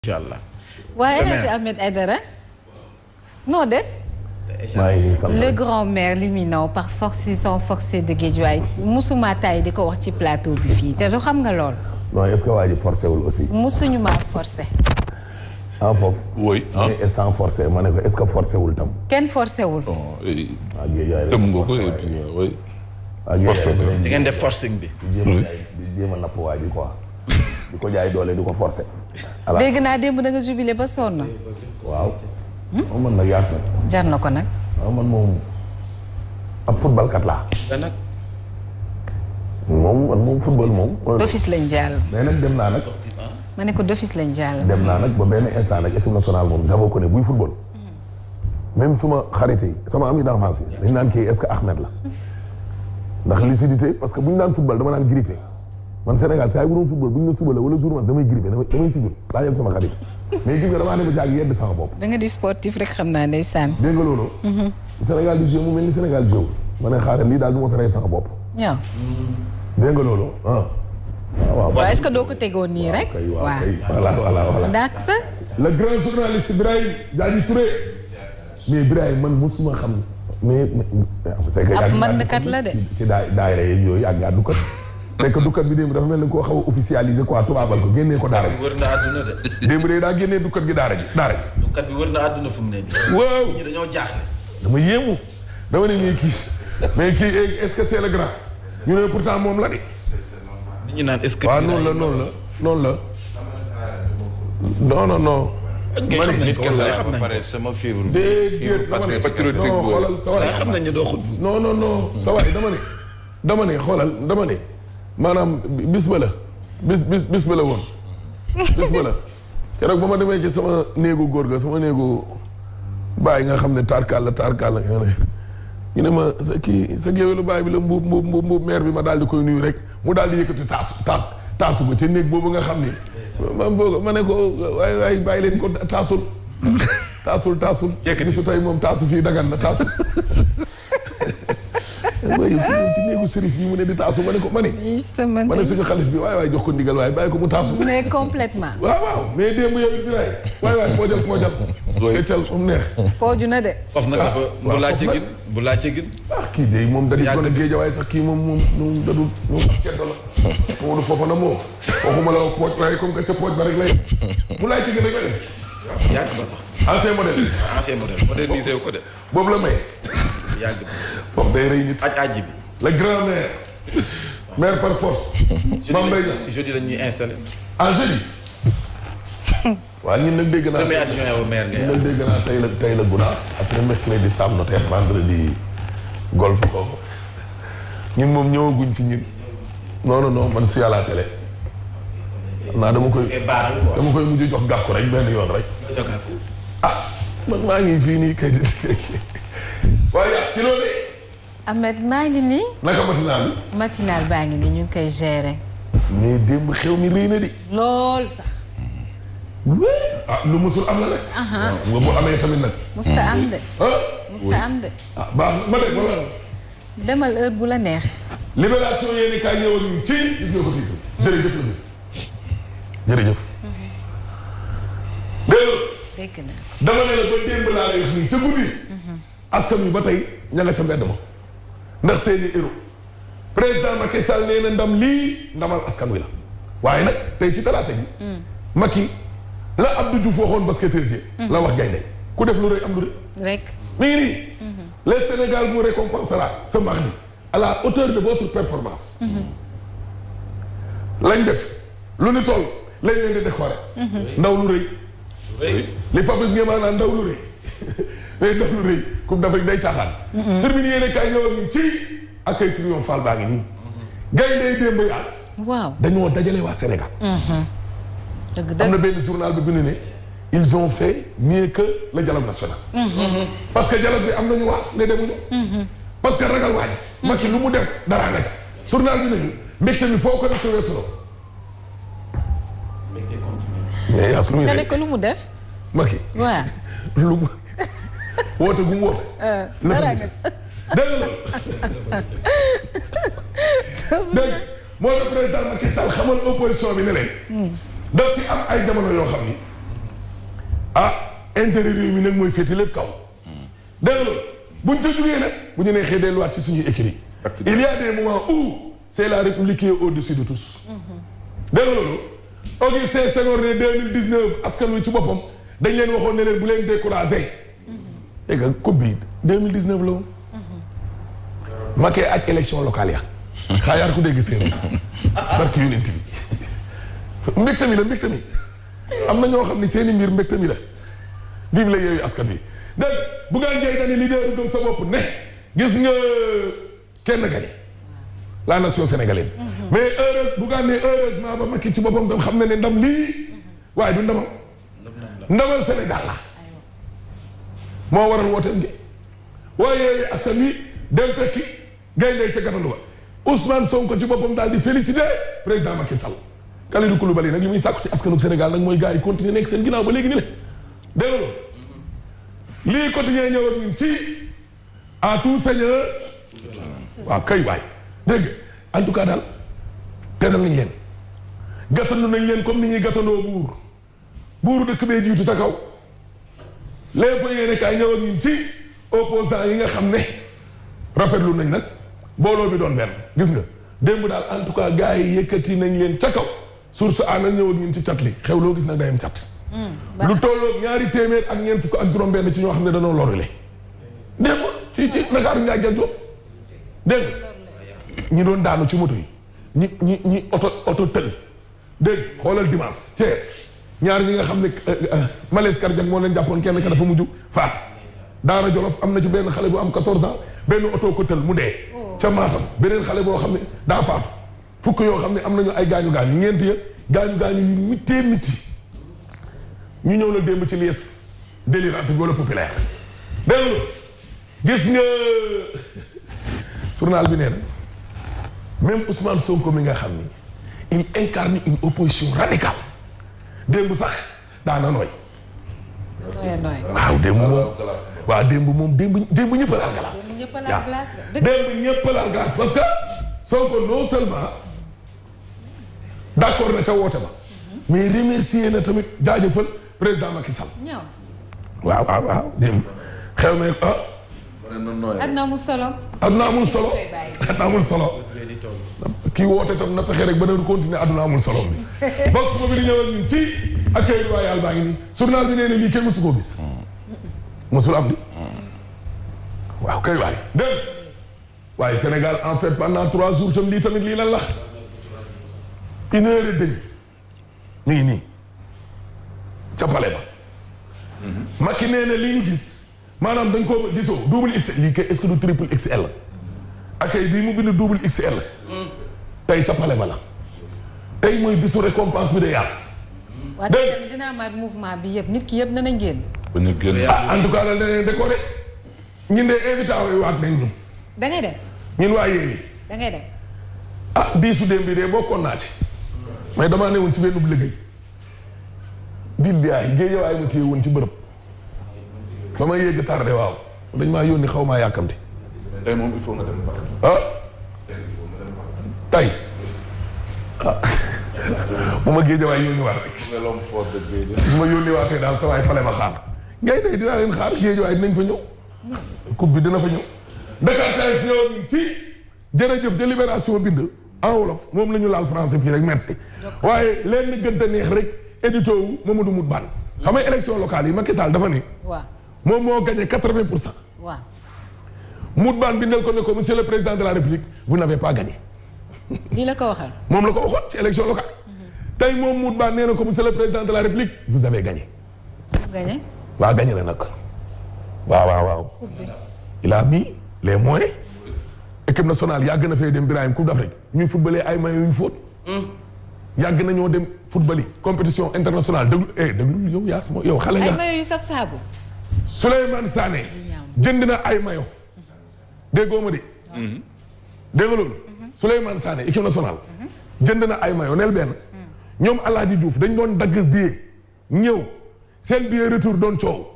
incha allah. waaye El Hadj Ahmed Aidara noo def. le grand maire l'éminent par force sans forcer de Guédiawaye musuma tay di ko wax ci plateau bi fii te du xam nga lool. non est-ce que waa ji forcé wul aussi. musuñu maa forcé. ah foofu. oui ah mais sans forcé ma ne ko est-ce que forcé wul tam. kenn forcé wul. ah Guédiawaye tëm nga ko et puis oui. forcé di ngeen def forcing bi. di jéem a napp waa ji quoi. di ko jaay doole di ko forcé. dégg naa démb da nga jubilé ba sonn. waaw. man nag yaa sax. jar na ko nag. waaw man moom ab football kat laa. nag. moom football moom. d'office lañ jàll. mais nag dem naa nag. ma ne ko d'office lañ jàll. dem naa nag ba benn instant nag équipe nationale moom gaboo ko ne buy football. même suma xarit yi sama ami d'enfance yi dañ naan kii est-ce que Ahmed la. ndax lucidité parce que bu ñu naan football dama naan grippé. man Sénégal saa yu doon football bu ñu ne suba la wala jour man damay grippé damay sigil laa yem sama xarit mais gis nga damaa ne ba jàng yedd sama bopp. da nga di sportif rek xam naa ndeysaan. dégg nga loolu. Sénégal di joué mu mel ni Sénégal joué ma ne xaaral lii daal du ma feree sama bopp. waaw. dégg nga loolu ah. waaw waaw est-ce que doo ko tegoon nii rek. waaw kay voilà. dak sa. le grand journaliste Birahim Diadji Touré. mais Birahim man mosuma xam. mais c'est que ab mandkat la de. ci daayira yeeg yooyu ak gaa dukkat. c'est que dukkat bi démb dafa mel ni koo xaw a officialisé quoi tubaabal ko génnee ko daara ji. wër na àdduna de. démb de daa génnee dukkat gi daara ji. dukkat bi wër na àdduna fu mu ne nii. waaw ñi dañoo jaaxle. dama yéemu. dama ne nii kii mais kii est-ce que c'est le grand. ñu ne pourtant moom la de. nit ñi naan est-ce que. waaw noonu la. non. ma ne nit kese la ba pare sama fibre patriotique xoolal sa waay xam nañ ne doo xut. non sa waay dama ne xoolal dama ne maanaam bis ba la woon bis ba la keroog ba ma demee ci sama néegu góor ga sama néegu baay nga xam ne taarkaal la ñu ne ma sa géwélu baay bi la mbuub maire bi ma daal di koy nuyu rek mu daal di yëkkati taasu ko ca néeg boobu nga xam ni ma ne ko waay bàyyi leen ko taasul gisu tey moom taasu fii dagan na taasu waaye ci néegu sërif yi mu ne di taasu ma ne ko ma ne suñu xalif bi waay jox ko ndigal waaye bàyyi ko mu taasu mais complètement waaw mais démb yow it diraay waay poojal keccal mu neex pooju na de foofu nag dafa bu laajte gin kii de moom da di ko ne Géejawaay sax kii moom dadul moom ak ceddo la moom du foofa na moom waxuma la pooj waaye comme que ca pooj ba rek lay mu laajte gin rek la def yàgg ba sax ancien modèle modernisé ko de boobu la may yàgg foofu day rëy nit aj bi le grand maire par force Mame Mbaye Niang jeudi la ñuy installé jeudi waaw ñun nag dégg naa premier adjoint au maire ngay nag dégg naa tey la Gounass après mercredi Sam Notaire vendredi golf kooku ñun moom ñëwaguñ ci ñun non man si à la télé xam naa dama koy mujj jox gàkku rek benn yoon rek man maa ngi fii nii kay waaye si loolu Ahmed maa ngi nii naka matinal baa ngi nii ñu ngi koy gérer mais démb xew mi rëy na di lool sax lu musul am la rek nga bu amee tamit nag musta am de baax ma def wala demal heure bu la neex libération yéeni kaay ñëwal ñu ci gis nga ko fii jërëjëf la jërëjëf dégg naa dama ne la ba démb laa lay wax nii ca guddi askan wi ba tey ña nga ca mbedd ma ndax seeni héros président Macky Sall nee na ndam lii ndamal askan wi la waaye nag tey ci talaata ji Macky la Abdou Diouf waxoon basketteuse la wax gaynde ku def lu rëy am lu rëy rek mi ngi nii le Sénégal vous récompensera ce mardi à la hauteur de votre performance lañ def lu ni toll lañ leen di décorer ndaw lu rëy li Papis Ngema naan ndaw lu rëy mais ndaw lu rëy Coupe d'Afrique day caaxaan termine yéene kaay ñëwal ñu ci accueil triomphal baa ngi nii gaynde démb yaas waaw dañoo dajale waa Sénégal dëgg am na benn journal bi bind ne ils ont fait mieux que le dialogue national parce que dialogue bi am nañu waaf ne demuñu parce que ragal waaj Macky lu mu def dara nga ci journal bi nañu mbégte mi foo ko def weesu mais yaas lu muy nga ko lu mu def Macky waaw lu mu woote gu mu woote dara nga dégg moo tax président Macky Sall xamal opposition bi ne leen daf ci am ay jamono yoo xam ni intérêt réew mi nag mooy féete lépp kaw. dégg nga loolu buñ ca jugee nag bu ñu neexee delluwaat ci suñuy écrits. il y a des moments où c'est la République qui est au-dessus de tous. dégg nga loolu Augustin Senghor ne 2019 askan wi ci boppam dañ leen waxoon ne leen bu leen découragé. dégg nga coupe bi 2019 la woon. Macky ak élection locale ya. xaayaar ku dégg seen barke yonent bi mbégte mi la mbégte mi am na ñoo xam ne seen i mbir mbégte mi la vive la Yewwi Askan Wi dégg Bougane Gueye Dany leader bu gëm sa bopp ne gis nga kenn gañ la nation sénégalaise mais Bougane ne heureusement ba Macky ci boppam tam xam ne ndam lii waaye du ndamam ndamal Sénégal la moo waral wooteem gi waaye Yewwi Askan Wi dem fekki gaynde ca gàttandu ba Ousmane Sonko ci boppam daal di féliciter président Macky Sall Kalidou Koulibaly nag li muy sàkku ci askanu Sénégal nag mooy gars yi continuer nekk seen ginnaaw ba léegi ni le dégg nga lii quotidien ñëw ak ñun ci à tout seigneur waaw kay waay dégg en tout cas daal teral nañ leen gàttandu nañ leen comme ni ñuy gàttandoo buuru dëkk bee jiitu ta kaw les fa yéene kaay ñëw ak ñun ci opposants yi nga xam ne rafetlu nañ nag booloo bi doon benn gis nga démb daal en tout cas gars yi yëkkati nañ leen ca kaw source a nag ñëw ak ñun ci cat li xew loo gis nag dayam cat lu tolloog 200 ak ñeent fukk ak juróom benn ci ñoo xam ne dañoo lorule démb ci Ndakaaru ngaa jël jóob dégg ñi doon daanu ci moto yi ñi oto tël dégg xoolal dimanche Thiès ñaar ñi nga xam ne malaise cardiaque moo leen jàppoon kenn ka dafa mujj faat Daara Jolof am na ci benn xale bu am 14 ans benn oto ko tël mu dee ca Matam beneen xale boo xam ne daa faatu fukk yoo xam ne am nañu ay gaañu-gaañu ñeent ya gaañu-gaañu yu mittee mitti ñu ñëw la démb ci lies délirante wala populaire dégg gis nga journal bi nee na même Ousmane Sonko mi nga xam ni il incarne une opposition radicale démb sax daana nooy waaw démb moom waaw démb ñëpp a laal glace démb ñëpp a laal glace parce que Sonko non seulement d'accord na ca woote ba mais remercier na tamit jaajëfal président Macky Sall waaw démb xew me adna amul solo kii woote tam na fexe rek ba na continuer aduna amul solo bi box boobu di ñëwal ñun ci accueil royal baa ngi nii journal bi nee na lii kenn mësu koo gis mësul am di waaw kay waay dégg waaye Sénégal en fait pendant 3 jours tam lii tamit lii lan la 1 heure et demie ñu ngi nii ca palais ba Macky nee na lii ñu gis maanaam dañ ko gisoo double XL lii kay est-ce que du triple XL accueil bii mu bind double XL tey ca palais ba la tey mooy bisu récompense bi de yaas waaw tamit dinaa amaat mouvement bi yëpp nit ki yëpp danañ génn en tout cas daal danañ décoré ñun de invité yi waat nañ ñun da ngay dem ñun waa Yewwi da ngay dem diisu démb bi de bokkoon naa ci mais damaa ne woon ci benn bu liggéey billaay géejawaay ma téye woon ci bërëb ba may yegg tardé waaw dañ maa yónni xaw maa yàkkamti tey moom il faut nga dem tey bu ma géejawaay yónni waat rek bu ma yónni waatee daal sa waay fale ma xaar ngay day dinaa leen xaar géejawaay dinañ fa ñëw coupe bi dina fa ñëw Dakar Times ñëw ci jërëjëf de Libération bind en wolof moom la ñu laal français fii rek merci waaye leen gën a neex rek édito wu Mamadou Moutbane xam nga élection locale yi Macky Sall dafa ne moom moo gagné 80%. waaw Moutbane bindal ko ne ko monsieur le président de la République vous n'avez pas gagné. lii la ko waxal. moom la ko waxoon ci élection locale. tey moom Moutbane nee na ko monsieur le président de la République vous avez gagné. gagné. waaw gagné na nag. waaw. il a mis les moyens. équipe nationale yàgg na fee dem Birahim Coupe d'Afrique ñuy footballé ay maillots yu ñu fóot. yàgg nañoo dem football yi compétition internationale déglu yow yaa yow xale nga. ay maillots yu saf saabu. Souleymane Sané jënd na ay maillot déggoo ma de. dégg nga loolu. Souleymane Sané équipe nationale. jënd na ay maillot neel benn. ñoom Alaaji Diouf dañ doon dagg billet ñëw seen billet retour doon coow.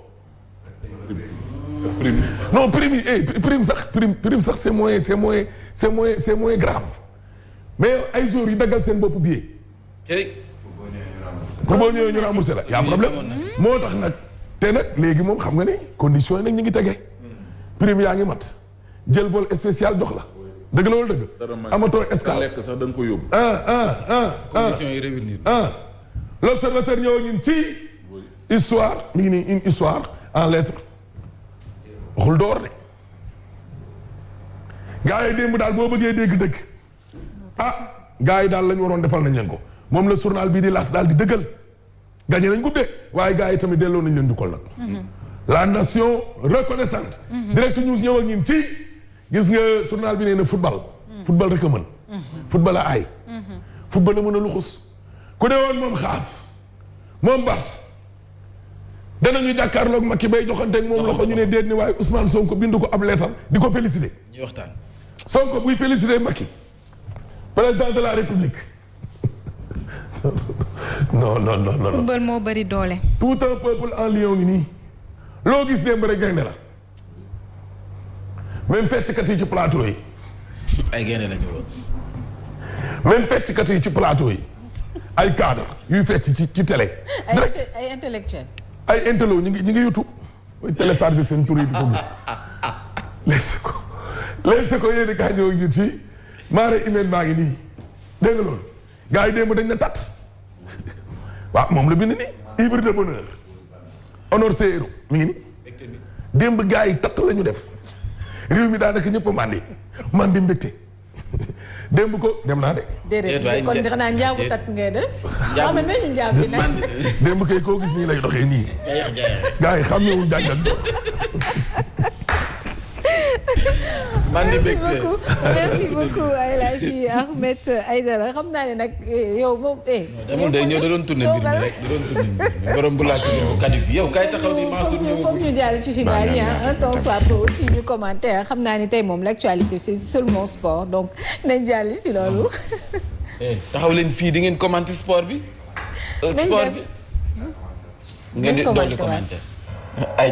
prime non prime yi prime sax c'est moins grave mais ay jours yi daggal seen bopp billet. kay. pour boo ñëwee ñu remboursé la y a problème. moo tax nag te nag léegi moom xam nga ni conditions yi nag ñu ngi tege. prime yaa ngi mat jël vol spécial jox la. dëgg la wala dëgg. amatoo escale lekk sax da nga ko yóbbu. conditions yi réunir. l'observateur ñëw ñun ci histoire mi ngi nii une histoire en lettres waxul door de. gaa yi démb daal boo bëggee dégg dëgg gaa yi daal la ñu waroon defal nañ leen ko moom la journal bii di las daal di dëggal gagné nañ guddee waaye gaa yi tamit delloo nañ leen dukkal nag. la nation reconnaissante. direct news ñëw ak ñun ci gis nga journal bi nee na football. football rek a mën. football a aay. football a mën a luxus ku ne woon moom xaaf moom Bart danañu jàkkaarloog Macky bay joxanteeg moom loxo ñu ne déet ni waaye Ousmane Sonko bindu ko ab leetar di ko félicité. ñuy waxtaan. Sonko buy félicité Macky président de la République non. football moo bëri doole. tout un peuple en lion ngi nii loo gis démb rek gaynde la même fecckat yi ci plateau yi. ay gaynde lañu woon. même fecckat yi ci plateau yi ay cadre yuy fecc ci télé. direct ay intellectuel. ay intello ñu ngi YouTube mooy télécharger seen tur yi di ko gis. léegi ko yéen kaa ñëw ngi ci maare email maa ngi nii dégg nga loolu gars yi démb dañ na tat waaw moom la bind ni ivre de bonheur honor ses héros mi ngi ni démb gars yi tat la ñu def réew mi daanaka ñëpp a mandi mbégte démb ko dem naa de. déedéet kon xanaa njaabu tat ngay def. njaabu xam nañu njaab bi nag. démb kay koo gis nii lay doxee nii. gars yi xam ne wu jàng ak merci beaucoup El Hadji Ahmed Aïdara xam naa ne nag yow moom. moom day ñëw da doon tourné mbir mi rek da doon tourné mbir mi borom bu laaj bu kaddu bi yow kay taxaw ni Mansour ñëw. foog ñu jàll ci xibaar yi un temps soit peu aussi ñu commenter xam naa ni tey moom l'actualité c'est seulement sport donc nañ jàll si loolu. taxaw leen fii di ngeen commenter sport bi. sport bi. ngeen di dolli commenter ay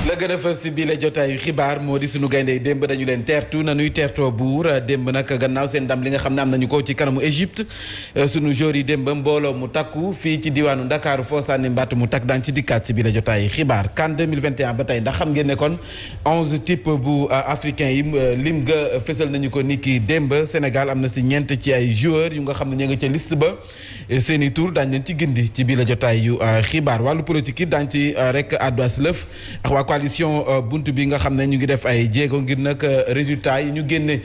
la gën a fës si bii la jotaayu xibaar moo di sunu gayndey démb dañu leen teertu nañuy teertoo buur démb nag gannaaw seen ndam li nga xam ne am nañu ko ci kanamu Égypte sunu joueur yi démb mbooloo mu takku fii ci diwaanu Ndakaaru foo sànni mbatt mu takk daan ci dikkaat si bii la jotaayu xibaar CAN 2021 ba tey ndax xam ngeen ne kon 11 type bu africain yi lim nga fësal nañu ko niki démb Sénégal am na si ñeent ci ay joueurs yu nga xam ne ñu nga ca liste ba seen i tour daañu leen ci gindi ci bii la jotaayu xibaar wàllu politique yi daañu ci rek àddu as lëf ak waa coalition buntu bi nga xam ne ñu ngi def ay jéego ngir nag résultat yi ñu génne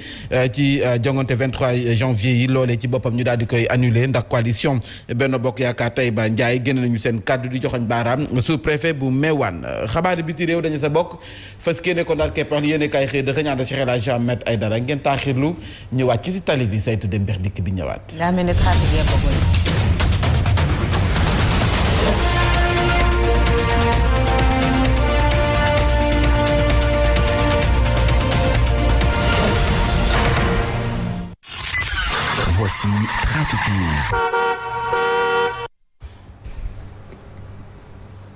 ci jongante 23 janvier yi loolee ci boppam ñu daal di koy annulé ndax coalition Benno Bokk Yaakaar Taïba Ndiaye génn nañu seen kàddu di joxoñ baaraam sous préfet bu Mewane xabaari biti réew dañu sa bokk fas kéene ko ndaar keppax yéene kaay xëy dëxëñ ànd Cheikh El Hadji Ahmed Aïdara ngeen taaxirlu ñëwaat ci si tali bi saytu dem bex dikk bi ñëwaat. Voici Trafic News.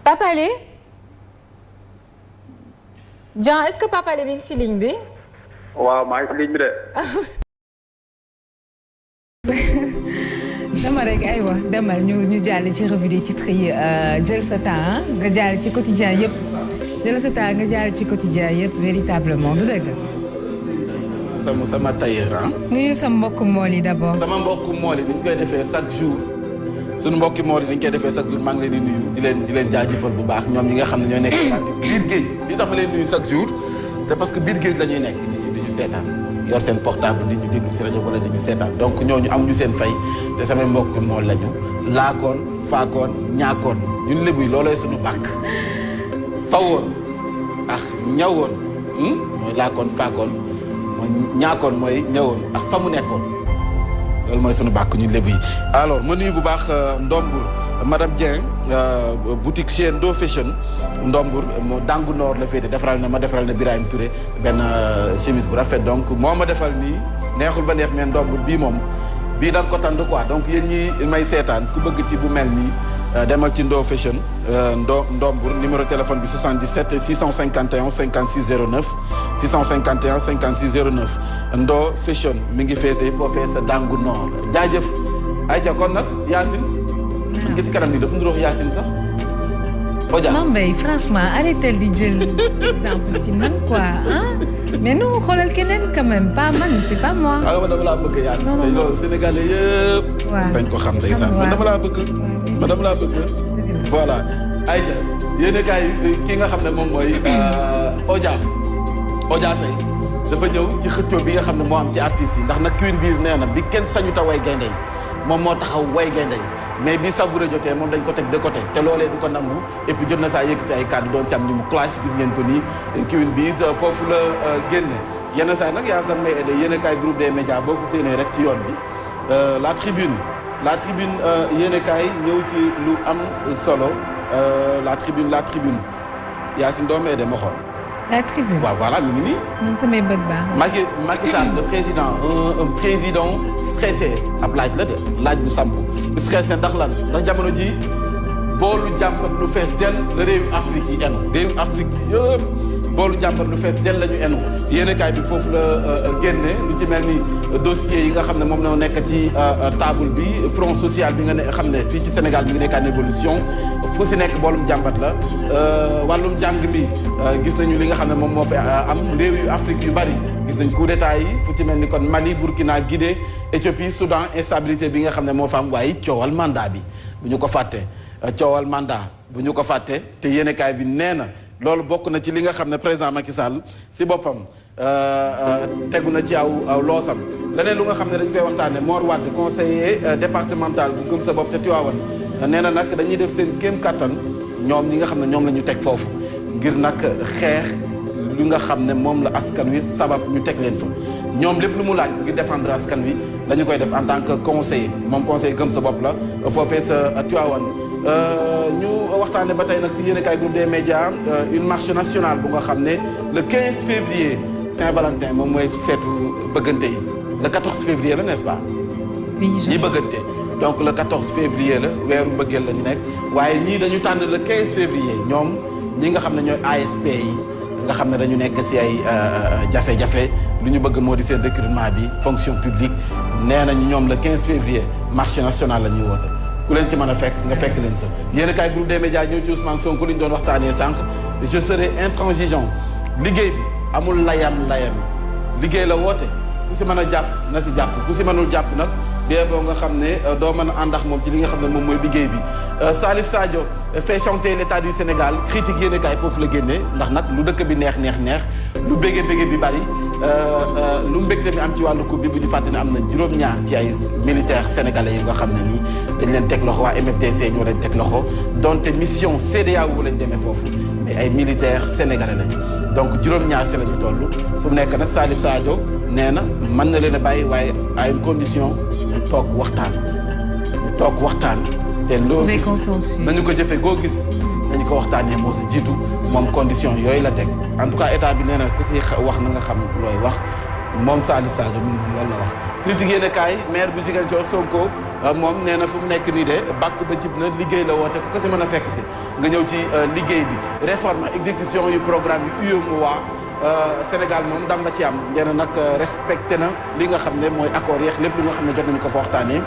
Papa Alé Jean, est-ce que Papa Alé mi ngi si ligne bi. waaw maa ngi si ligne bi de. dama rek aywa demal ñu jàll ci revue des titres yi jël sa temps nga jàll ci quotidien yëpp jël sa temps nga jàll ci quotidien yëpp véritablement du dëgg. sama tailleur ah. nuyu sa mbokku mool yi d'abord. sama mbokku mool yi ni ñu koy defee chaque jour suñu mbokki mool yi ni ñu koy defee chaque jour maa ngi leen di nuyu di leen jaajëfal bu baax ñoom ñi nga xam ne ñoo nekk biir géej li tax ma leen nuyu chaque jour c'est parce que biir géej la ñuy nekk di ñu seetaan yor seen portable di ñu déglu si rajo wala di ñu seetaan donc ñooñu am ñu seen fay te samay mbokki mool lañu laakoon faakoon ñaakoon ñun lébu yi loolooy suñu bàkk fawoon ak ñawoon mooy laakoon faakoon mooy ñaakoon mooy ñëwoon ak fa mu nekkoon loolu mooy sunu bàkk ñu lébu yi alors ma nuyu bu baax Ndombour madame Dieng boutique chez Ndo Fashion Ndombur moo Dangu Nord la féete defaral na Birahim Touré benn chemise bu rafet donc moo ma defal nii neexul ba neex mais Ndombur bii moom bii da nga ko tànn quoi donc yéen ñi may seetaan ku bëgg ci bu mel nii demal ci Ndo Fashion Ndombur numéro téléphone bi 77 651 56 09 651 56 09 Ndo Fashion mi ngi feesee foofee sa Dangu Nord jaajëf ayca kon nag Yacine gis kanam ni dafa ndurox Yacine sax Oja Mame Mbaye franchement arrêtez di jël exemple si man quoi hein mais non xoolal keneen quand même pas man c'est pas moi. ah man dama laa bëgg Yacine tey loolu Sénégalais yëpp. waaw dañ ko xam ndeysaan man dama laa bëgg. man dama laa bëgg. voilà ayca yéen kaay ki nga xam ne moom mooy Oja tey dafa ñëw ci xëccoo bi nga xam ne moo am ci artistes yi ndax nag Queen Biz nee na bi kenn sañu ta way gaynde moom moo taxaw way gaynde mais bi savouré jotee moom dañ ko teg de côté te loolee du ko nangu et puis jot na saa yëkkati ay kàddu doon si am ni mu clash gis ngeen ko nii Queen Biz foofu la génne yenn saa nag yaa sam may aidé yéen a kaay groupe des médias boo ko séenee rek ci yoon bi la tribune yéen a kaay ñëw ci lu am solo la tribune Yacine doo may aidé ma xool la tribune waaw voilà mi ngi nii. man samay bët baax. Macky Sall le président un président stressé ab laaj la de laaj bu samp stressé ndax lan ndax jamono ji boolu jàmpat lu fees dell la réewu Afrique yi enu réewu Afrique yi yëpp boolu jàmpat lu fees dell la ñu enu yéenekaay bi foofu la génne lu ci mel ni dossier yi nga xam ne moom na nekk ci table bi front social bi nga ne xam ne fii ci Sénégal bi ngi nekk en évolution fu si nekk boolum jàmbat la wàllum jàng mi gis nañu li nga xam ne moom moo fi am réew yu Afrique yu bari gis nañ coup d'état yi fu ci mel ni kon Mali Burkina Guinée Éthiopie Soudan instabilité bi nga xam ne moo fa am waaye coowal mandat bi bu ñu ko fàtte te yéenekaay bi nee na loolu bokk na ci li nga xam ne président Macky Sall si boppam tegu na ci aw loosam leneen lu nga xam ne dañ koy waxtaane Mor Wade conseiller départemental bu Gëm sa bopp ca Tivaouane nee na nag dañuy def seen kéem kattan ñoom ñi nga xam ne ñoom la ñu teg foofu ngir nag xeex li nga xam ne moom la askan wi sabab ñu teg leen fa ñoom lépp lu mu laaj ngir défendre askan wi dañu koy def en tant que conseiller moom conseiller Gëm sa bopp la foofee sa Tivaouane ñu waxtaane ba tey nag si yéenekaay groupe des médias une marche nationale bu nga xam ne le 15 février Saint-Valentin moom mooy feetu bëggante yi le 14 février la n'est-ce pas ñi bëggante donc le 14 février la weeru mbëggeel la ñu nekk waaye ñii dañu tànn le 15 février ñoom ñi nga xam ne ñooy ASP yi nga xam ne dañu nekk si ay jafe-jafe lu ñu bëgg moo di seen recrutement bi fonction publique nee nañu ñoom le 15 février marche nationale la ñuy woote ku leen ci mën a fekk nga fekk leen sa yéen a kaay groupe des médias ñëw ci Ousmane Sonko li ñu doon waxtaanee sànq je serai intransigeant liggéey bi amul layami liggéey la woote ku si mën a jàpp na si jàpp ku si mënul jàpp nag bee boo nga xam ne doo mën a àndax moom ci li nga xam ne moom mooy liggéey bi Salif Sadio fait chanter l'état du Sénégal critique yéen a kaay foofu la génnee ndax nag lu dëkk bi neex lu bége bi bari lu mbégte mi am ci wàllu coupe bi bu ñu fàtte ne am na juróom-ñaar ci ay militaires sénégalais yi nga xam ne nii dañ leen teg loxo waa MFDC ñoo leen teg loxo donte mission CEDEAO lañ demee foofu mais ay militaires sénégalais lañ donc juróom-ñaar si la ñu toll fu mu nekk nag Salif Sadio nee na mën na leen a bàyyi waaye à une condition ñu toog waxtaan te loolu nañu ko jëfee goo gis nañu ko waxtaanee moo si jiitu moom condition yooyu la teg en tout cas état bi nee na ku si wax na nga xam looy wax moom Salif Sadio mi ngi moom loolu la wax critique yéen kaay maire bu Ziguinchor Sonko moom nee na fu mu nekk nii de bàkk ba jib na liggéey la woote ku ko si mën a fekk si nga ñëw ci liggéey bi réforme exécution yu programme yu UEMOA Sénégal moom ndam la ci am nee na nag respecté na li nga xam ne mooy accord yeex lépp li nga xam ne jot nañu ko fa waxtaanee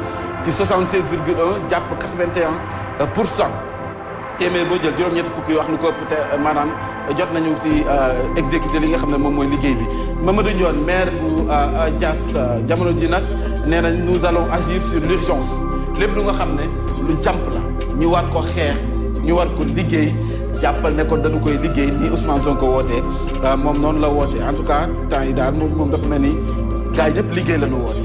ci 76,1 jàpp 81%. téeméer boo jël juróom-ñetti fukk yi wax lu ko peut-être maanaam jot nañu si exécuter li nga xam ne moom mooy liggéey bi Mamadou Ndione maire bu Diass jamono ji nag nee nañ nous allons agir sur l'urgence lépp lu nga xam ne lu jàmp la ñu war ko xeex ñu war ko liggéey jàppal ne kon dañu koy liggéey ni Ousmane Sonko wootee moom noonu la wootee en tout cas temps yi daal moom dafa mel ni gars yi ñëpp liggéey la ñu woote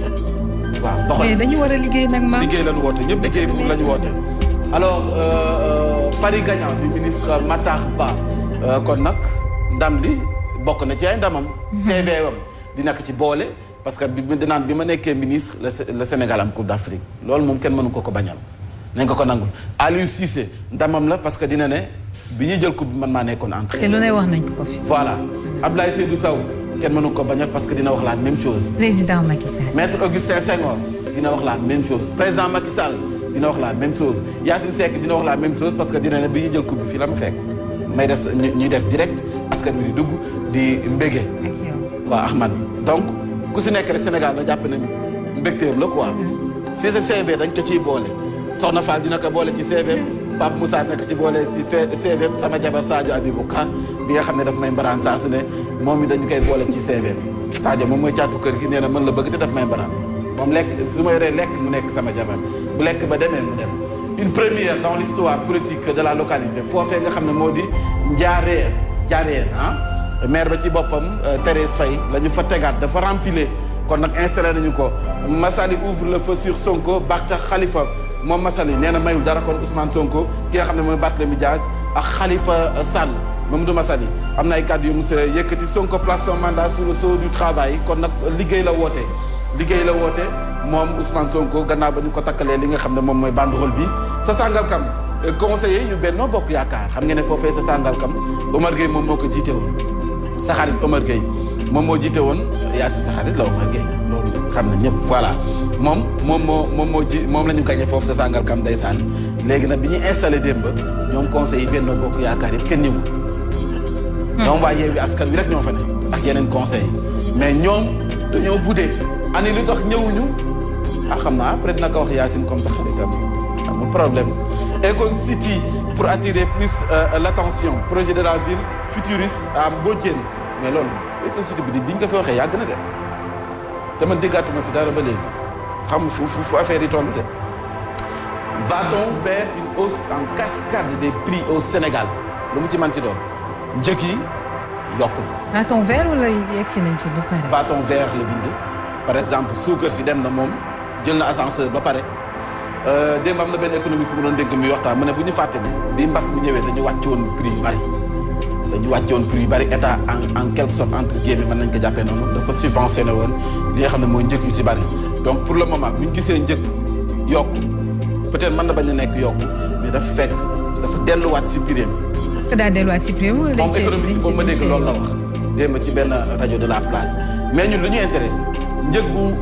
waaw doxal mais dañu war a liggéey nag ma liggéey la ñu woote ñëpp liggéey pour la ñu woote alors Paris gagnant du ministre Matar Ba kon nag ndam li bokk na ci ay ndamam CV wam dina ko ci boole parce que bi ma nekkee ministre le Sénégal am Coupe d'Afrique loolu moom kenn mënu ko bañal nañ ko nangul Aliou Cissé ndamam la parce que dina ne bi ñuy jël coupe bi man maa nekkoon entraîneur. te lu ne wax nañ ko fi. voilà Abdoulaye Seydou Sow kenn mënu ko bañal parce que dina wax la même chose. président Macky Sall. maître Augustin Senghor dina wax la même chose président Macky Sall dina wax la même chose Yacine Seck dina wax la même chose parce que dina ne bi ñuy jël coupe bi fii la ma fekk may def ñuy def direct askan wi di dugg di mbége. waaw Ahmad donc ku si nekk rek Sénégal la jàpp nañ mbégteem la quoi. si sa CV dañ ko ciy boole Soxna Fall dina ko boole ci CV Pape Moussa nekk ci boole si CV sama jabar Sadio Abibou Ka bi nga xam ne daf may mbaraan saa su ne moom mi dañu koy boole ci CV Sadio moom mooy caatu kër gi nee na mën la bëgg te daf may mbaraan moom lekk su ma yoree lekk mu nekk sama jabar bu lekk ba demee mu dem. une première dans l'histoire politique de la localité foofee nga xam ne moo di Njaareer maire ba ci boppam Thérèse Faye la ñu fa tegaat dafa remplir kon nag installé nañu ko Massaly ouvre le feu sur Sonko Bartha Khalifa moom Massaly nee na mayul dara kon Ousmane Sonko ki nga xam ne mooy Barthélémy Dias ak Khalifa Sall Mamadou Massaly am na ay kàddu yu mu sa yëkkati Sonko place son mandat sous le sceau du travail kon nag liggéey la woote moom Ousmane Sonko gannaaw ba ñu ko takkalee li nga xam ne moom mooy banderole bi sa Sangalkam conseiller yu Benno Bokk Yaakaar xam nga ne foofee sa Sangalkam Omar Gueye moom moo ko jiite woon sa xarit Omar Gueye moom moo jiite woon Yacine sa xarit la Omar Gueye loolu xam na ñëpp voilà moom la ñu gagné foofu sa Sangalkam ndeysaan léegi nag bi ñuy installé démb ñoom conseil yi Benno Bokk Yaakaar yëpp kenn ñëwul ñoom waa Yewwi Askan Wi rek ñoo fa ne ak yeneen conseil mais ñoom dañoo buddee ani lu tax ñëwuñu xam naa après dina ko wax Yacine comme ta xaritam amul problème Econ City pour attirer plus l'attention projet de la ville futuriste à Mbodiène mais loolu Econ City bi biñ ko fi waxee yàgg na de te man déggaatuma si dara ba léegi xam fu affaire yi toll de va-t-on vers une hausse en cascade des prix au Sénégal lu mu ci manti doon njëkk yi yokku va-t-on vers wala yegsi nañ ci ba pare va-t-on vers le bind par exemple suukar si dem na moom jël na ascenseur ba pare démb am na benn économiste mu doon dégg muy waxtaan mu ne bu ñu fàtte ne bi mbas bu ñëwee dañu wàcc woon prix yu bari état en quelque sorte entre guillemets mën nañ ko jàppee noonu dafa subventionné woon li nga xam ne mooy njëg yu si bari donc pour le moment bu ñu gisee njëg yokku peut-être mën na bañ a nekk yokku mais dafa fekk dafa delluwaat si prix est-ce que daa delluwaat si prix moom économiste boobu ma dégg loolu la wax démb ci benn rajo de la place mais ñun lu ñu intéressé njëg bu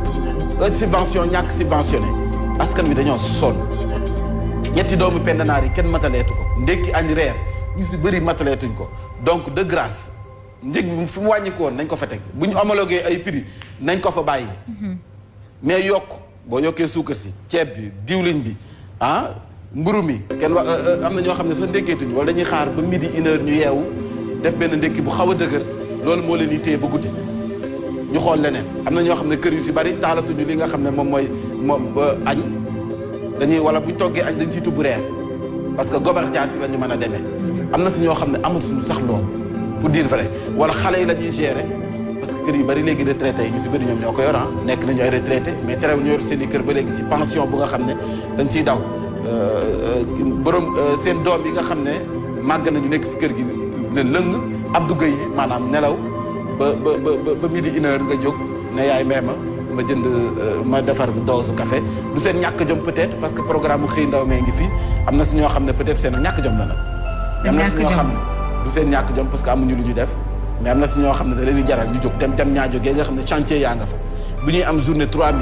subvention ñàkk subventionné askan wi dañoo sonn ñetti doomu pendanaar yi kenn mataleetu ko ndekki añ reer ñu si bëri mataleetuñ ko donc de grâce njëg bi fu mu wàññi ko woon nañ ko fa teg bu ñu homologué ay prix nañ ko fa bàyyi mais yokk boo yokkee suukar si ceeb bi diwlin bi mburu mi kenn wax am na ñoo xam ne sax ndekkeetuñu wala dañuy xaar ba midi 1h ñu yeewu def benn ndekki bu xaw a dëgër loolu moo leen di téye ba guddi ñu xool leneen am na ñoo xam ne kër yu si bari taalatuñu li nga xam ne moom mooy añ dañuy wala bu ñu toggee añ dañ ciy tubb reer parce que gobar jaasi la ñu mën a demee am na si ñoo xam ne amatuñu sax loolu pour dire vrai wala xale yi la ñuy gérer parce que kër yu bari léegi retraité yi ñu si bëri ñoom ñoo ko yor nekk nañu ay retraité mais terew ñu yor seen i kër ba léegi si pension bu nga xam ne dañ ciy daw borom seen doom yi nga xam ne màgg nañu nekk si kër gi ne lëng Abdou Gueye yi maanaam nelaw ba midi 1h nga jóg ne yaay ma jënd ma defar dose café du seen ñàkk jom peut-être parce que programme mu xëy ndaw mee ngi fi am na si ñoo xam ne peut-être seen ñàkk jom la nag am na si ñoo xam ne du seen ñàkk jom parce que amuñu lu ñu def mais am na si ñoo xam ne da leen di jaral ñu jóg dem jam ñaa jógee nga xam ne chantier yaa nga fa bu ñuy am journée 3000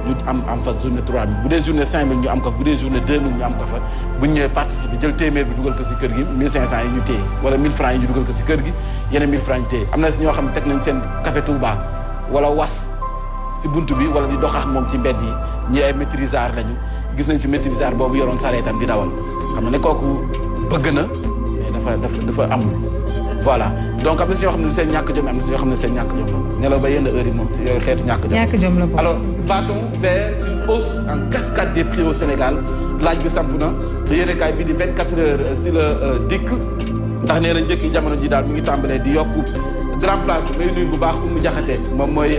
ñu am fa journée 3000 bu dee journée 5000 ñu am ko fa bu dee journée 2000 ñu am ko fa bu ñu ñëwee participer jël téeméer bi dugal ko si kër gi 1500 yi ñu téye wala 1000 francs yi ñu dugal ko si kër gi yeneen 1000 francs yi téye am na si ñoo xam ne teg nañ seen café Touba wala was si buntu bi wala di doxax moom ci mbedd yi ñi ay maîtrisard lañu gis nañ fi maîtrisard boobu yoroon sareetam di dawal xam ne kooku bëgg na mais dafa amul voilà donc am na si ñoo xam ne seen ñàkk jom am na si ñoo xam ne seen ñàkk jom la nelaw ba yenn heure yi moom si yooyu xeetu ñàkk jom la alors va-t-on vers une hausse en cascade des prix au Sénégal laaj bi samp na yéenekaay bi di 24 heures si la dikk ndax nee na njëkk jamono ji daal mu ngi tàmbalee di yokku grand place may nuyu bu baax Oumou Diakhaté moom mooy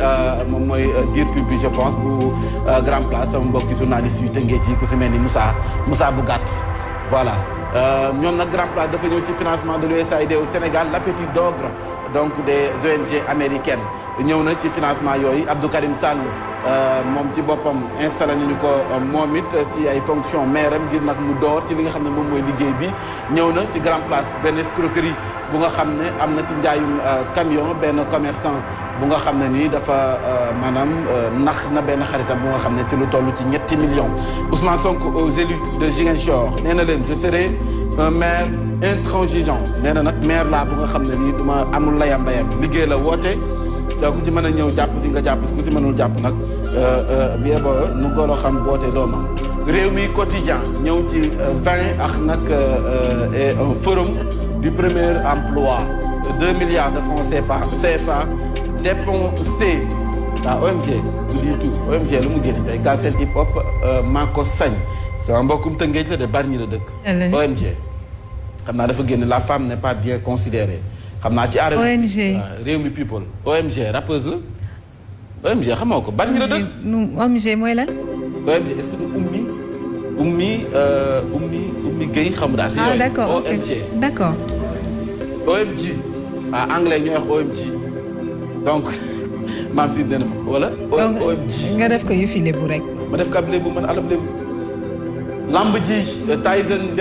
dire public je pense bu grand place sama mbokki journaliste yu tëngee ci ku si mel ni Moussa bu gàtt voilà ñoom nag Grand Place dafa ñëw ci financement de l'USAID au Sénégal l'appétit d'ogre donc des ONG américaines ñëw na ci financement yooyu Abdou Karim Sall moom ci boppam installé nañu ko moom it si ay fonction maire am ngir nag mu door ci li nga xam ne moom mooy liggéey bi ñëw na ci Grand Place benn escroquerie bu nga xam ne am na ci njaayum camion benn commerçant bu nga xam ne nii dafa maanaam nax na benn xaritam bu nga xam ne ci lu toll ci 7 millions Ousmane Sonko aux élus de Ziguinchor nee na leen je serai un maire intransigeant nee na nag maire laa bu nga xam ne nii duma amul layam liggéey la woote ku ci mën a ñëw jàpp si nga jàpp si ku si mënul jàpp nag bien ba nu golo xam boote doomam réew mi quotidien ñëw ci 20 ak nag un forum du premier emploi 2 milliards de francs CFA dépensé à OMG vous dit tout OMG lu mu génne tey Galsen hip hop maa ko sañ sama mbokkum Tëngéej la de Bargny la dëkk OMG xam naa dafa génne la femme n'est pas bien considérée xam naa ci arène OMG réew mi people OMG rappeuse la OMG xamoo ko Bargny la dëkk OMG mooy lan OMG est-ce que du Oumy Gueye xam daa si yooyu d'accord OMG d'accord OMG anglais ñooy wax OMG donc maam si dina ma wala OMG nga def ko yu fi lébu rek ma def ko ab lébu man alab lébu lamb ji Tyson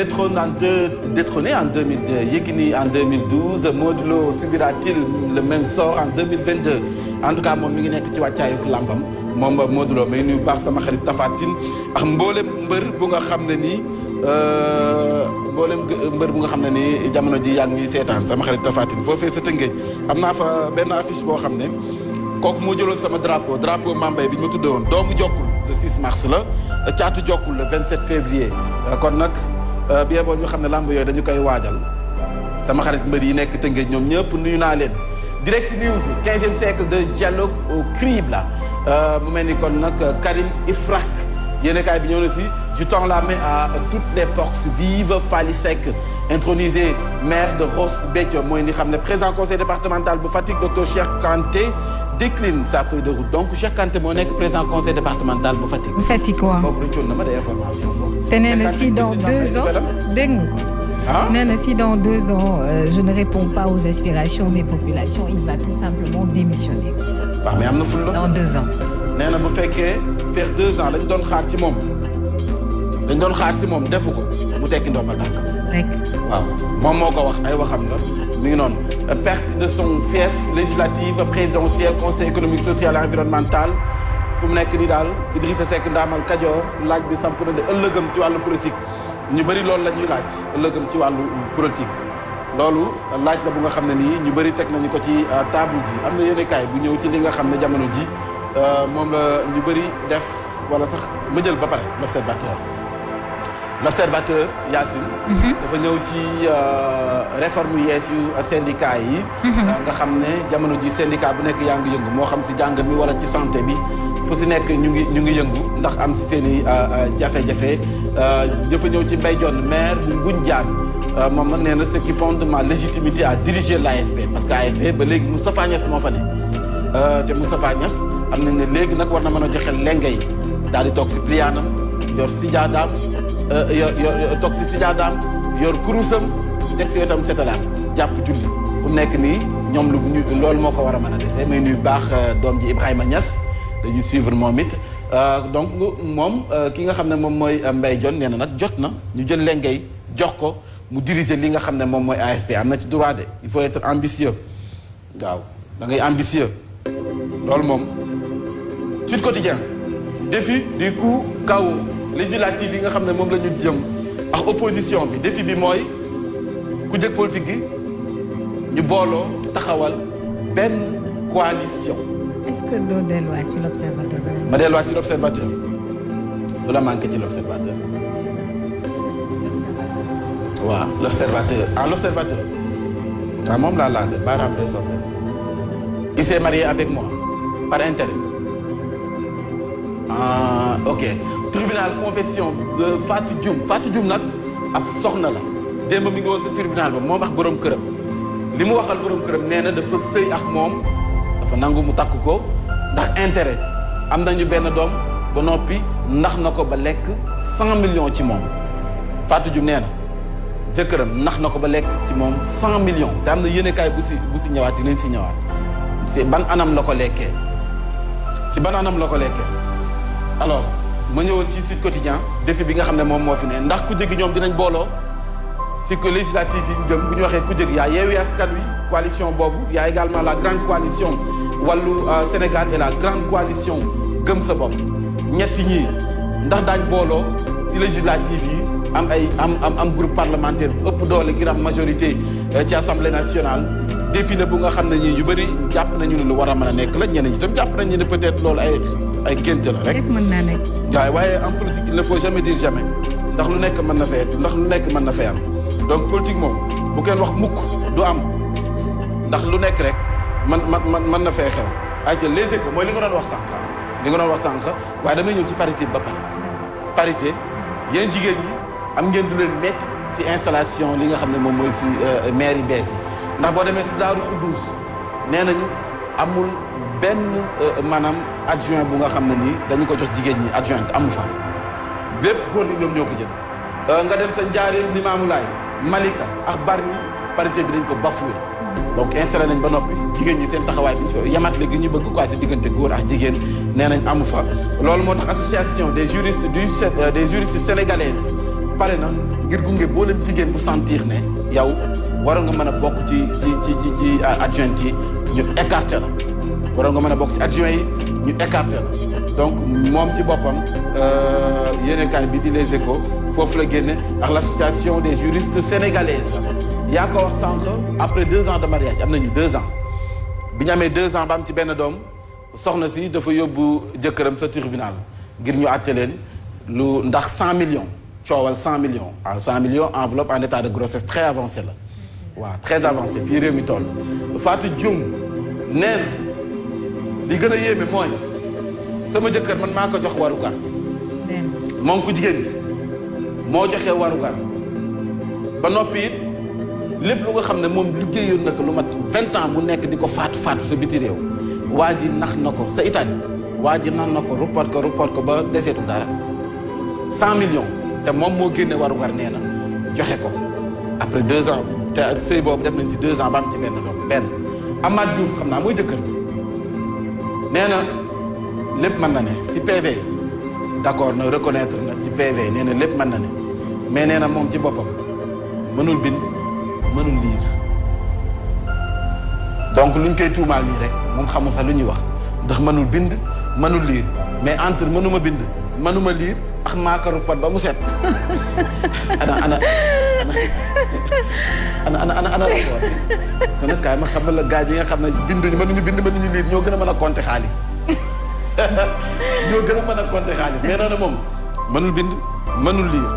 détrôné en 2002 Yékini en 2012 Modou Lo subira-t-il le même sort en 2022 en tout cas moom mi ngi nekk ci wàccaayu lambam moom Modou Lo may nuyu baax sama xarit Tapha Tine ak mboolem mbër bu nga xam ne nii mbër bu nga xam ne nii jamono ji yaa ngi seetaan sama xarit Tapha Tine foofee sa Tëngéej am naa fa benn affiche boo xam ne kooku moo jëloon sama drapeau Mambay bi ñu ma tuddee woon doomu jokkul le 6 mars la caatu jokkul le 27 février kon nag bi boo ñu xam ne lamb yooyu dañu koy waajal sama xarit mbër yi nekk Tëngéej ñoom ñëpp nuyu naa leen direct news 15e siècle de dialogue au crible la mu mel ni kon nag Karim Ifrak yéenekaay bi ñëw na si je tends la main à toutes les forces vives Fally Seck intronisé maire de Ross Béthio mooy ni xam ne président conseil départemental bu Fatick docteur Cheikh Kanté décline sa feuille de route donc Cheikh Kanté moo nekk président conseil départemental bu Fatick. bu Fatick waaw boobu rëccoon na ma des informations boobu. te nee na si dans 2 ans dégg nga ko. ah nee na si dans 2 ans je ne réponds pas aux aspirations des populations il va tout simplement démissionner. waaw mais am na ful la. dans 2 ans. nee na bu fekkee faire 2 ans lañ doon xaar ci moom defu ko mu tekki ndombal tànkam. rek waaw moom moo ko wax ay waxam la mi ngi noonu perte de son fief législative présidentielle conseil économique social et environnemental fu mu nekk nii daal Idrissa Seck ndaamal Kajoor laaj bi samp na de ëllëgam ci wàllu politique ñu bëri loolu la ñuy laaj ëllëgam ci wàllu politique loolu laaj la bu nga xam ne nii ñu bëri teg nañu ko ci table ji am na yéenekaay bu ñëw ci li nga xam ne jamono ji moom la ñu bëri def wala sax ma jël ba pare l'observateur Yacine dafa ñëw ci réforme yees yu syndicat yi nga xam ne jamono ji syndicat bu nekk yaa ngi yëngu moo xam si jàng mi wala ci santé bi fu si nekk ñu ngi yëngu ndax am si seen i jafe-jafe dafa ñëw ci Mbaye Dione maire bu Ngoundiane moom nag nee na ce qui fonde ma légitimité à diriger l'AFP parce que AFP ba léegi Moustapha Niass moo fa ne te Moustapha Niass am nañ ne léegi nag war na mën a joxe lengay daal di toog si pliyaanam yor sijaadaam toog si sijaadaam yor kurusam teg si wetam setalaam jàpp julli fu mu nekk nii ñoom loolu moo ko war a mën a dese may nuyu baax doom ji Ibrahima Niass dañuy suivre moom it donc moom ki nga xam ne moom mooy Mbaye Dione nee na nag jot na ñu jël lengay jox ko mu diriger li nga xam ne moom mooy AFP am na ci droit de il faut être ambitieux waaw da ngay ambitieux loolu moom Sud Quotidien défi du coup KO législative yi nga xam ne moom la ñu jëm ak opposition bi défi bi mooy ku jëkk politique gi ñu booloo taxawal benn coalition. est-ce que doo delluwaat ci l'observateur. ma delluwaat ci l'observateur lu la manqué ci l'observateur. waaw l'observateur l'observateur pourtant moom laa laal de baaraam day soppe il s'est marié avec moi par intérêt ok tribunal confession de Fatou Dioum nag ab soxna la démb mi ngi woon sa tribunal ba moom ak borom këram li mu waxal borom këram nee na dafa sëy ak moom dafa nangu mu takk ko ndax intérêt am nañu benn doom ba noppi ndax na ko ba lekk 100 millions ci moom Fatou Dioum nee na jëkkëram nax na ko ba lekk ci moom 100 millions te am na yéenekaay bu si ñëwaat dinañ si ñëwaat si ban anam la ko lekkee alors ma ñëwoon ci Sud Quotidien défi bi nga xam ne moom moo fi ne ndax ku jëgi ñoom dinañ booloo si que législative yi jëm bu ñu waxee ku jëgi yaa Yewwi Askan Wi coalition boobu yaa également la grande coalition Wallu Sénégal et la grande coalition Gëm Sa Bopp ñetti ñii ndax daañ booloo si législative yi am groupe parlementaire bu ëpp doole ngir am majorité ci assemblée nationale défi la bu nga xam ne ñii yu bëri jàpp nañu ne lu war a mën a nekk la ñeneen ñi itam jàpp nañu ne peut-être loolu ay gént la rek. mën naa nekk. waaye en politique il ne faut jamais dire jamais ndax lu nekk mën na fee am donc politique moom bu kenn wax mukk du am ndax lu nekk rek mën na fee xew. ay ca Les Échos mooy li nga doon wax sànq waaye damay ñëw ci parité bi ba pare parité yéen jigéen ñi am ngeen du leen métti si installation li nga xam ne moom mooy si maire yi bees yi ndax boo demee si Daaru Xuddus nee nañu amul benn maanaam adjoint bu nga xam ne nii dañu ko jox jigéen ñi adjointe amu fa lépp góor ñi ñoom ñoo ko jël nga dem sa Njaaréem Limaamulaay Malika ak Bargny parité bi dañ ko bafoué donc installé nañ ba noppi jigéen ñi seen taxawaay bi yamat léegi ñu bëgg quoi si diggante góor ak jigéen nee nañ amu fa loolu moo tax association des juristes sénégalaises pare na ngir gunge boo leen jigéen bu sentir ne yow waroon nga mën a bokk ci adjoint yi ñu écarté la waroon nga mën a bokk si adjoint yi ñu écarté la donc moom ci boppam yéenekaay bi di Les Échos foofu la génne ak l'association des juristes sénégalaises yaa ko wax sànq après 2 ans de mariage am nañu 2 ans bi ñu amee 2 ans ba am ci benn doom soxna si dafa yóbbu jëkkëram sa tribunal ngir ñu àtte leen lu ndax 100 millions coowal 100 millions waaw 100 millions enveloppe en état de grossesse très avancé la waaw très avancé fii réew mi toll Fatou Dioum nee na li gën a yéeme mooy sama jëkkër man maa ko jox warugar moom ku jigéen ñi moo joxee warugar ba noppi it lépp lu nga xam ne moom liggéeyoon na ko lu mat 20 ans mu nekk di ko faatu sa biti réew waa ji nax na ko sa Italie waa ji nax na ko rupport ko ba deseetu dara 100 millions te moom moo génne warugar nee na joxe ko après 2 ans te sëy boobu def nañ ci 2 ans ba am ci benn doom benn Amath Diouf xam naa mooy jëkkër ji nee na lépp mën na ne si PV d'accord na reconnaître na ci PV nee na lépp mën na ne mais nee na moom ci boppam mënul bind mënul liir donc luñ koy tuumaal nii rek moom xamul sax lu ñuy wax ndax mënul bind mënul liir mais entre mënuma bind mënuma liir ak maakaru pot ba mu set ana rapport parce que nag kaay ma xamal la gars yi nga xam ne binduñu mënuñu bind mënuñu liir ñoo gën a mën a compter xaalis mais noonu moom mënul bind mënul liir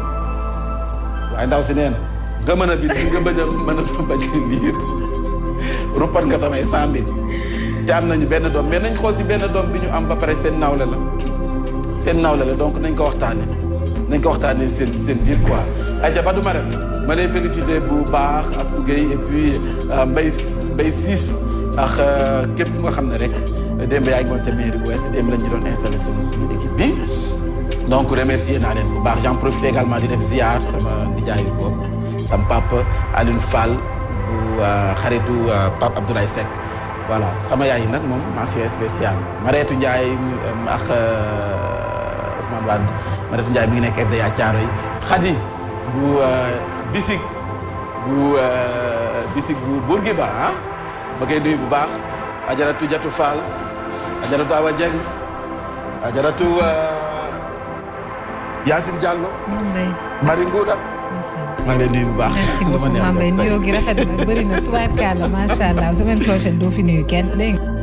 waaye ndaw si nee na nga mën a bind nga bañ a liir ruppar nga samay 100 000 te am nañu benn doom mais nañ xool si benn doom bi ñu am ba pare seen nawle la donc nañ ko waxtaanee seen biir quoi. Adja Badou Marème ma lay féliciter bu baax Astou Gueye et puis Mbaye Ciss ak képp nga xam ne rek démb yaa ngi woon ca mairie bu Ouest démb lañ ñu doon installé suñu équipe bi donc remercier naa leen bu baax j'en profite également di def ziar sama nijaayu bopp sama papa Alioune Fall bu xaritu Pape Abdoulaye Seck voilà sama yaay nag moom mention spéciale Mareetu Ndiaye ak Ousmane Wade Mareetu Ndiaye mi ngi nekk FDA Thiaroye Khady bu bisik bu Bourguiba ma koy nuyu bu baax Ajaratu Jatu Fall Ajaratu Awa Dieng Ajaratu Yacine Diallo Marie Ngouda maa ngi lay nuyu bu baax. merci beaucoup Mame Mbaye nuyoo gi rafet na bëri na tubaarkàlla macha allah semaine prochaine doo fi nuyu kenn dégg nga